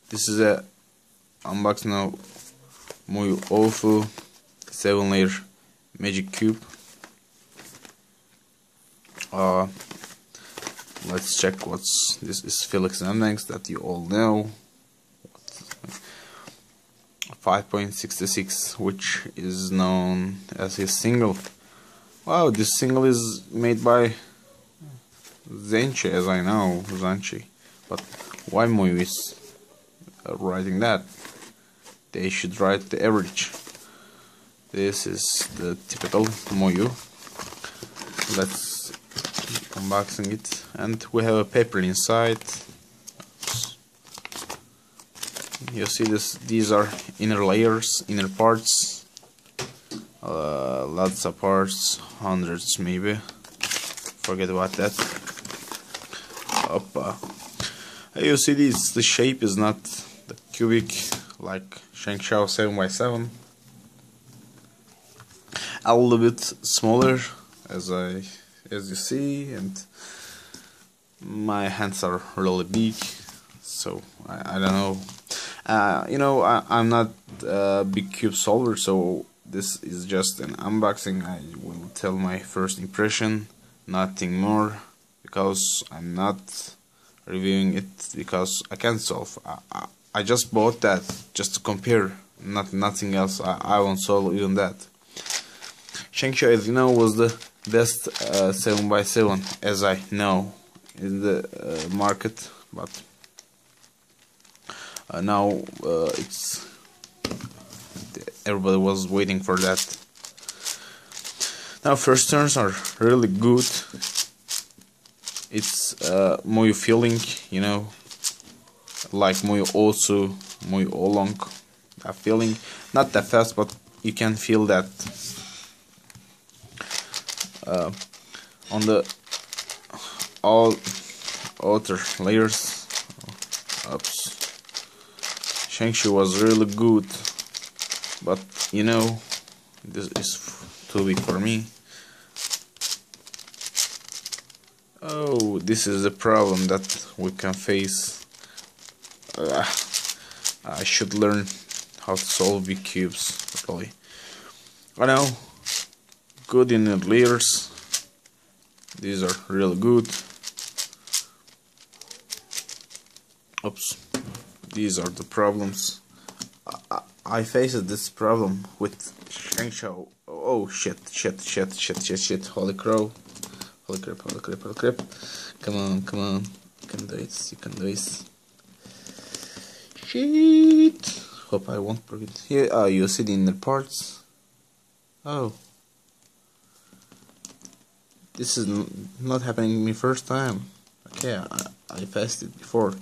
This is a unboxing of MoYu AoFu 7-layer magic cube. Let's check what's this is. Felix Index that you all know. 5.66, which is known as his single. Wow, this single is made by Zenchi, as I know, Zenchi. But why MoYu is writing that? They should write the average. This is the typical MoYu. Let's unboxing it, and we have a paper inside. You see this? These are inner layers, inner parts. Lots of parts, hundreds maybe. Forget about that. Oppa. You see this? The shape is not the cubic like ShengShou 7x7. A little bit smaller, as you see, and my hands are really big, so I don't know. I'm not a big cube solver, so this is just an unboxing. I will tell my first impression, nothing more, because I'm not reviewing it because I can't solve. I just bought that just to compare, nothing else. I won't solve even that. ShengShou, as you know, was the best 7x7, as I know, in the market, but now it's everybody was waiting for that. Now first turns are really good. It's MoYu feeling, like MoYu AoFu, MoYu Oolong, that feeling. Not that fast, but you can feel that. On the all outer layers, ShengShou was really good, but this is too big for me. Oh, this is the problem that we can face. I should learn how to solve big cubes, really. I know, good in the layers. These are really good. Oops, these are the problems. I faced this problem with ShengShou. Oh shit. Holy crow. Holy crap. Come on. You can do it. Shit. Hope I won't break it. Here, you see the inner parts. Oh. This is not happening to me first time. Okay, I faced it before,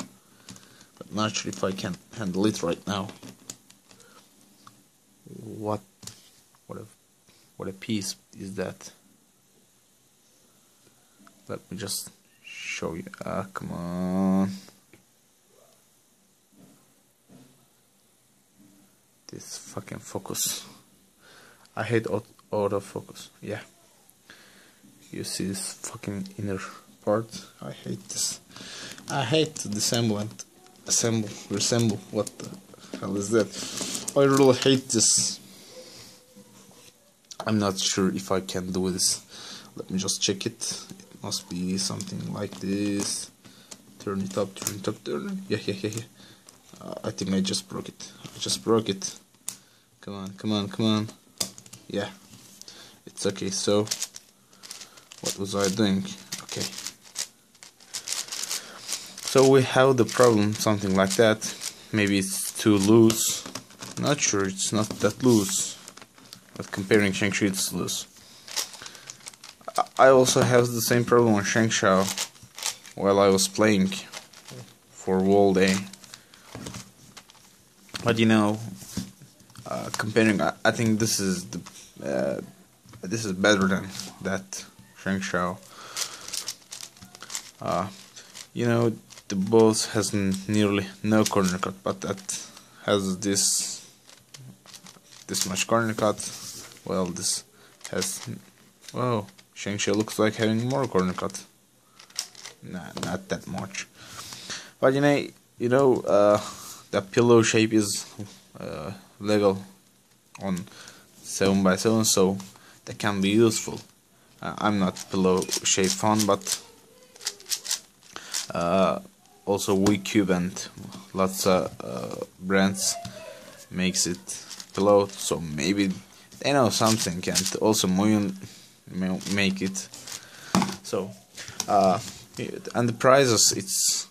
but not sure if I can handle it right now. What a piece is that? Let me just show you. Come on. This fucking focus. I hate autofocus. Yeah. You see this fucking inner part? I hate this. I hate to resemble. What the hell is that? I really hate this. I'm not sure if I can do this. Let me just check it. It must be something like this. Turn it up. Yeah. I think I just broke it. Come on. Yeah. It's okay, so what was I doing? Okay. So we have the problem, something like that. Maybe it's too loose. Not sure, it's not that loose. But comparing ShengShou, it's loose. I also have the same problem on ShengShou while I was playing for whole day. But comparing, I think this is better than that ShengShou. The boss has nearly no corner cut, but that has this much corner cut. Well, this has, wow, ShengShou looks like having more corner cut. Nah, not that much. But the pillow shape is legal on 7x7, so that can be useful. I'm not pillow shape fan, but also WeCube and lots of brands makes it pillow, so maybe they know something, and also MoYu make it. So and the prices, it's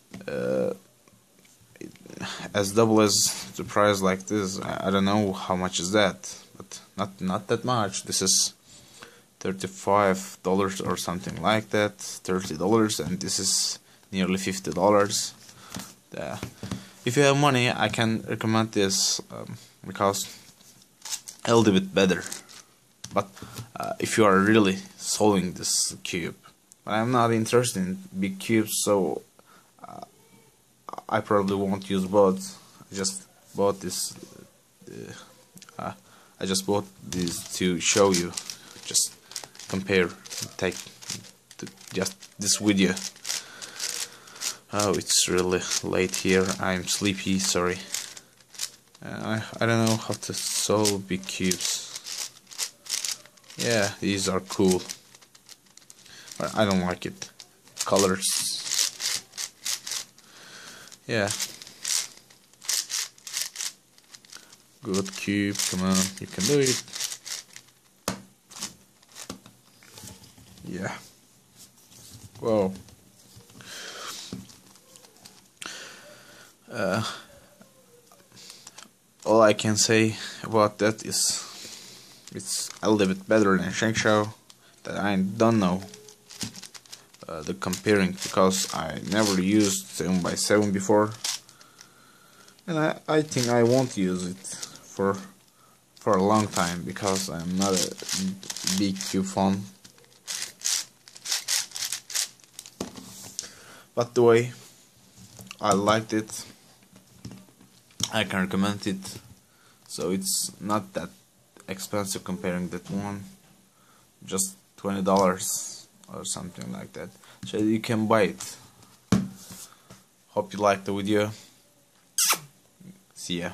as double as the price like this. I don't know how much is that, but not that much. This is $35 or something like that, $30, and this is nearly $50. If you have money, I can recommend this because a little bit better. But if you are really solving this cube, but I'm not interested in big cubes, so I probably won't use both. I just bought this. I just bought these to show you. Just compare. Take just this video. Oh, it's really late here. I'm sleepy. Sorry. I don't know how to solve big cubes. Yeah, these are cool. But I don't like it. Colors. Yeah. Good cube, come on, you can do it. Yeah. Whoa. All I can say about that is it's a little bit better than ShengShou. That I don't know the comparing, because I never used 7x7 before, and I think I won't use it for a long time, because I'm not a big cube fan. But the way I liked it, I can recommend it. So it's not that expensive comparing that one, just $20 or something like that, so you can buy it. Hope you liked the video. See ya.